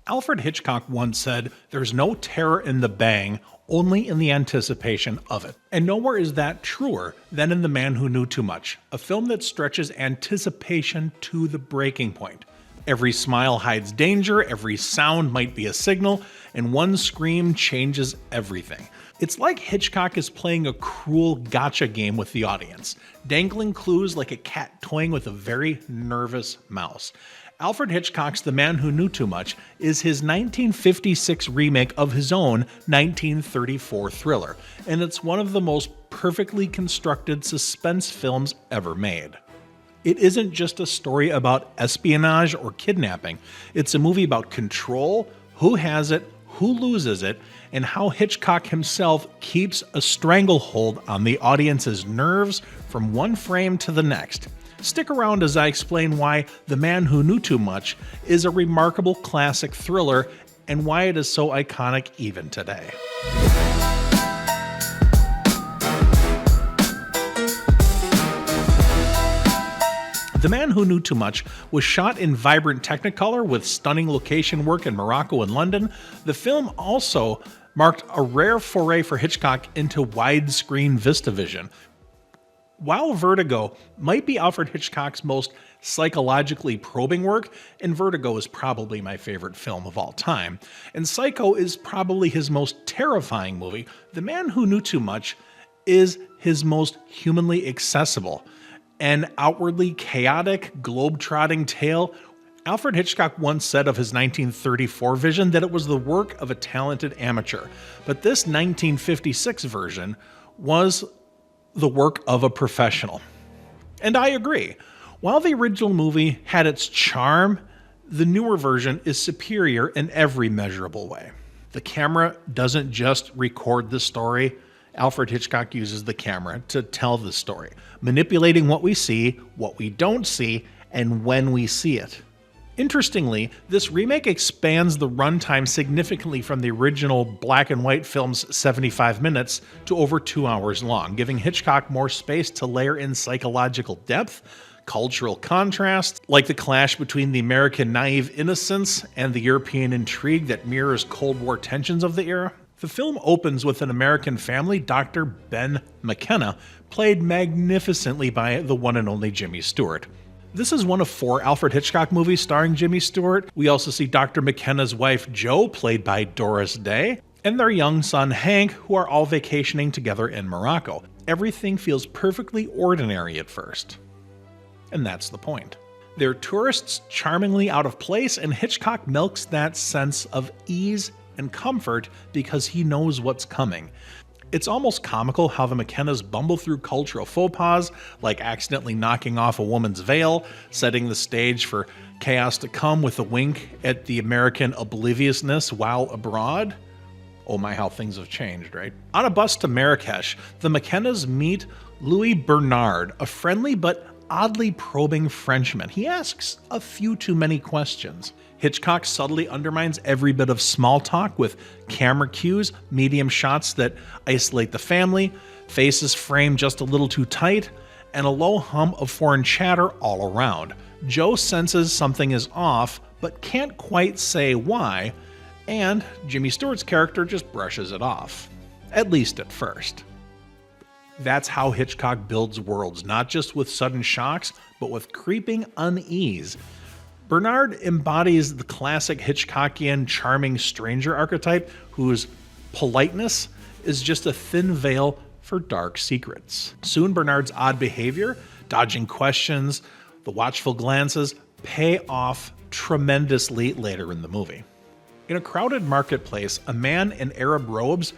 Alfred Hitchcock once said, "There's no terror in the bang, only in the anticipation of it." And nowhere is that truer than in The Man Who Knew Too Much, a film that stretches anticipation to the breaking point. Every smile hides danger, every sound might be a signal, and one scream changes everything. It's like Hitchcock is playing a cruel gotcha game with the audience, dangling clues like a cat toying with a very nervous mouse. Alfred Hitchcock's The Man Who Knew Too Much is his 1956 remake of his own 1934 thriller, and it's one of the most perfectly constructed suspense films ever made. It isn't just a story about espionage or kidnapping, it's a movie about control, who has it, who loses it, and how Hitchcock himself keeps a stranglehold on the audience's nerves from one frame to the next. Stick around as I explain why The Man Who Knew Too Much is a remarkable classic thriller and why it is so iconic even today. The Man Who Knew Too Much was shot in vibrant Technicolor with stunning location work in Morocco and London. The film also marked a rare foray for Hitchcock into widescreen VistaVision. While Vertigo might be Alfred Hitchcock's most psychologically probing work, and Vertigo is probably my favorite film of all time, and Psycho is probably his most terrifying movie, The Man Who Knew Too Much is his most humanly accessible. An outwardly chaotic, globe-trotting tale, Alfred Hitchcock once said of his 1934 vision that it was the work of a talented amateur, but this 1956 version was the work of a professional. And I agree. While the original movie had its charm, the newer version is superior in every measurable way. The camera doesn't just record the story. Alfred Hitchcock uses the camera to tell the story, manipulating what we see, what we don't see, and when we see it. Interestingly, this remake expands the runtime significantly from the original black and white film's 75 minutes to over 2 hours long, giving Hitchcock more space to layer in psychological depth, cultural contrast, like the clash between the American naive innocence and the European intrigue that mirrors Cold War tensions of the era. The film opens with an American family, Dr. Ben McKenna, played magnificently by the one and only Jimmy Stewart. This is one of 4 Alfred Hitchcock movies starring Jimmy Stewart. We also see Dr. McKenna's wife, Jo, played by Doris Day, and their young son, Hank, who are all vacationing together in Morocco. Everything feels perfectly ordinary at first. And that's the point. They're tourists charmingly out of place, and Hitchcock milks that sense of ease and comfort because he knows what's coming. It's almost comical how the McKennas bumble through cultural faux pas, like accidentally knocking off a woman's veil, setting the stage for chaos to come with a wink at the American obliviousness while abroad. Oh my, how things have changed, right? On a bus to Marrakesh, the McKennas meet Louis Bernard, a friendly but oddly probing Frenchman. He asks a few too many questions. Hitchcock subtly undermines every bit of small talk with camera cues, medium shots that isolate the family, faces framed just a little too tight, and a low hum of foreign chatter all around. Jo senses something is off, but can't quite say why, and Jimmy Stewart's character just brushes it off. At least at first. That's how Hitchcock builds worlds, not just with sudden shocks, but with creeping unease. Bernard embodies the classic Hitchcockian charming stranger archetype whose politeness is just a thin veil for dark secrets. Soon Bernard's odd behavior, dodging questions, the watchful glances pay off tremendously later in the movie. In a crowded marketplace, a man in Arab robes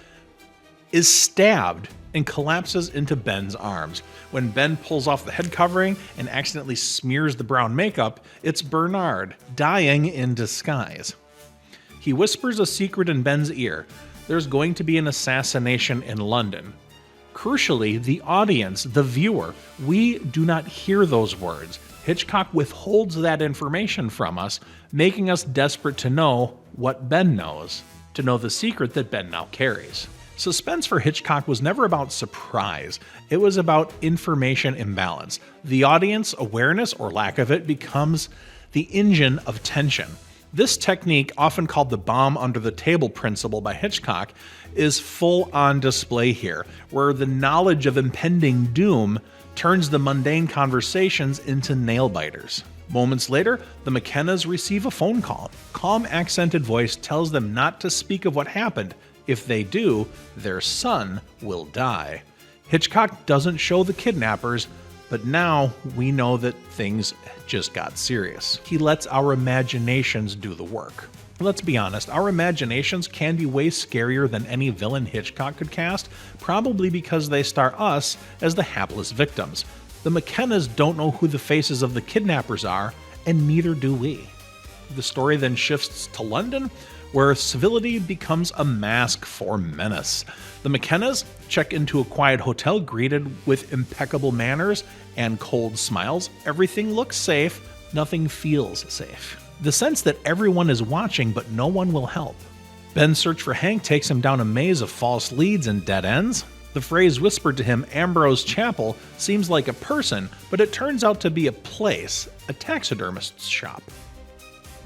is stabbed and collapses into Ben's arms. When Ben pulls off the head covering and accidentally smears the brown makeup, it's Bernard, dying in disguise. He whispers a secret in Ben's ear. There's going to be an assassination in London. Crucially, the audience, the viewer, we do not hear those words. Hitchcock withholds that information from us, making us desperate to know what Ben knows, to know the secret that Ben now carries. Suspense for Hitchcock was never about surprise, it was about information imbalance. The audience awareness, or lack of it, becomes the engine of tension. This technique, often called the bomb under the table principle by Hitchcock, is full on display here, where the knowledge of impending doom turns the mundane conversations into nail-biters. Moments later, the McKennas receive a phone call. Calm, accented voice tells them not to speak of what happened. If they do, their son will die. Hitchcock doesn't show the kidnappers, but now we know that things just got serious. He lets our imaginations do the work. Let's be honest, our imaginations can be way scarier than any villain Hitchcock could cast, probably because they star us as the hapless victims. The McKennas don't know who the faces of the kidnappers are, and neither do we. The story then shifts to London, where civility becomes a mask for menace. The McKennas check into a quiet hotel greeted with impeccable manners and cold smiles. Everything looks safe, nothing feels safe. The sense that everyone is watching but no one will help. Ben's search for Hank takes him down a maze of false leads and dead ends. The phrase whispered to him, Ambrose Chapel, seems like a person, but it turns out to be a place, a taxidermist's shop.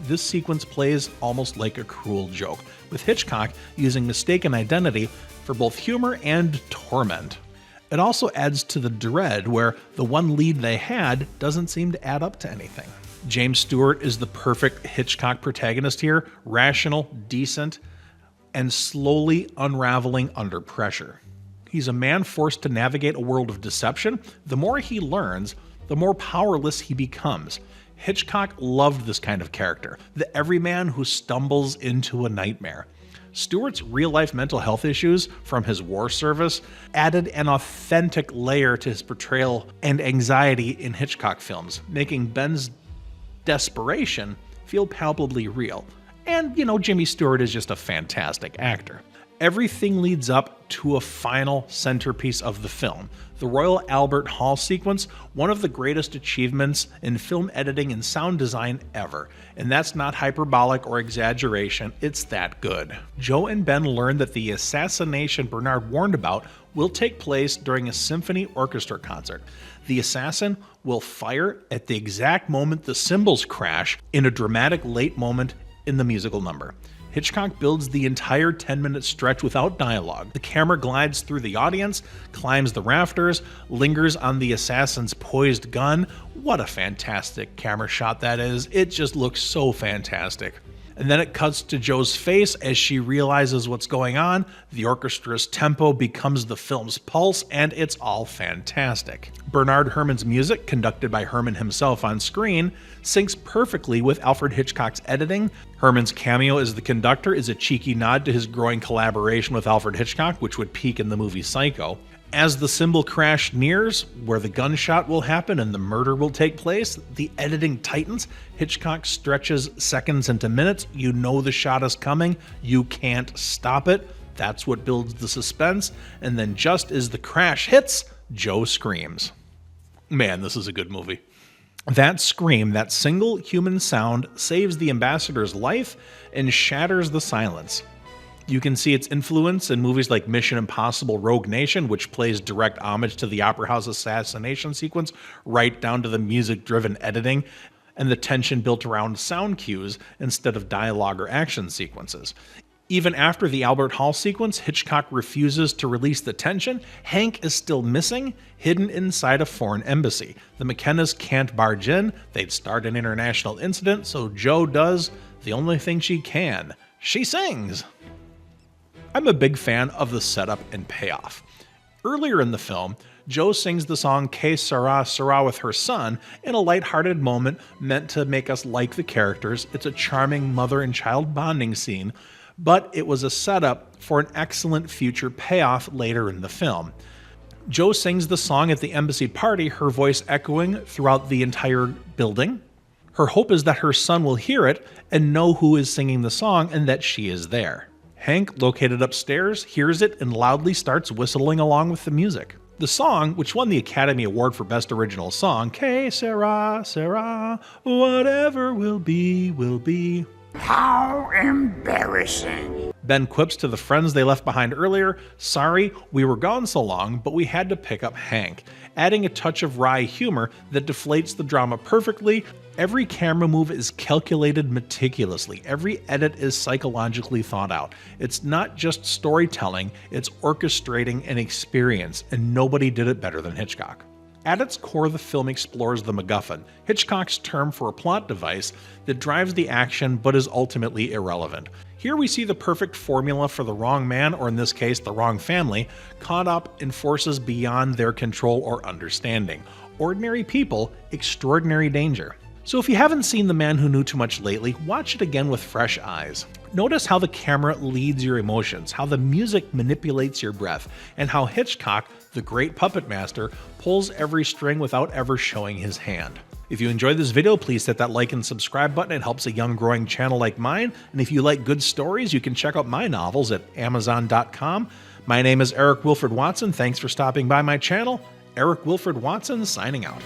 This sequence plays almost like a cruel joke, with Hitchcock using mistaken identity for both humor and torment. It also adds to the dread where the one lead they had doesn't seem to add up to anything. James Stewart is the perfect Hitchcock protagonist here, rational, decent, and slowly unraveling under pressure. He's a man forced to navigate a world of deception. The more he learns, the more powerless he becomes. Hitchcock loved this kind of character, the everyman who stumbles into a nightmare. Stewart's real-life mental health issues from his war service added an authentic layer to his portrayal and anxiety in Hitchcock films, making Ben's desperation feel palpably real. And, Jimmy Stewart is just a fantastic actor. Everything leads up to a final centerpiece of the film, the Royal Albert Hall sequence, one of the greatest achievements in film editing and sound design ever. And that's not hyperbolic or exaggeration, it's that good. Joe and Ben learn that the assassination Bernard warned about will take place during a symphony orchestra concert. The assassin will fire at the exact moment the cymbals crash in a dramatic late moment in the musical number. Hitchcock builds the entire 10-minute stretch without dialogue. The camera glides through the audience, climbs the rafters, lingers on the assassin's poised gun. What a fantastic camera shot that is. It just looks so fantastic. And then it cuts to Joe's face as she realizes what's going on. The orchestra's tempo becomes the film's pulse, and it's all fantastic. Bernard Herrmann's music, conducted by Herrmann himself on screen, syncs perfectly with Alfred Hitchcock's editing. Herrmann's cameo as the conductor is a cheeky nod to his growing collaboration with Alfred Hitchcock, which would peak in the movie Psycho. As the cymbal crash nears, where the gunshot will happen and the murder will take place, the editing tightens. Hitchcock stretches seconds into minutes. You know the shot is coming. You can't stop it. That's what builds the suspense. And then just as the crash hits, Joe screams. Man, this is a good movie. That scream, that single human sound, saves the ambassador's life and shatters the silence. You can see its influence in movies like Mission Impossible: Rogue Nation, which plays direct homage to the Opera House assassination sequence, right down to the music-driven editing and the tension built around sound cues instead of dialogue or action sequences. Even after the Albert Hall sequence, Hitchcock refuses to release the tension. Hank is still missing, hidden inside a foreign embassy. The McKennas can't barge in. They'd start an international incident, so Joe does the only thing she can. She sings. I'm a big fan of the setup and payoff. Earlier in the film, Joe sings the song Que Sera Sera with her son in a lighthearted moment meant to make us like the characters. It's a charming mother and child bonding scene, but it was a setup for an excellent future payoff later in the film. Joe sings the song at the embassy party, her voice echoing throughout the entire building. Her hope is that her son will hear it and know who is singing the song and that she is there. Hank, located upstairs, hears it and loudly starts whistling along with the music. The song, which won the Academy Award for Best Original Song, Que Sera, Sera, whatever will be, will be. How embarrassing. Ben quips to the friends they left behind earlier, sorry, we were gone so long, but we had to pick up Hank, adding a touch of wry humor that deflates the drama perfectly Every camera move is calculated meticulously. Every edit is psychologically thought out. It's not just storytelling, it's orchestrating an experience, and nobody did it better than Hitchcock. At its core, the film explores the MacGuffin, Hitchcock's term for a plot device that drives the action but is ultimately irrelevant. Here we see the perfect formula for the wrong man, or in this case, the wrong family, caught up in forces beyond their control or understanding. Ordinary people, extraordinary danger. So if you haven't seen The Man Who Knew Too Much lately, watch it again with fresh eyes. Notice how the camera leads your emotions, how the music manipulates your breath, and how Hitchcock, the great puppet master, pulls every string without ever showing his hand. If you enjoyed this video, please hit that like and subscribe button. It helps a young growing channel like mine. And if you like good stories, you can check out my novels at Amazon.com. My name is Eric Wilfred Watson. Thanks for stopping by my channel. Eric Wilfred Watson signing out.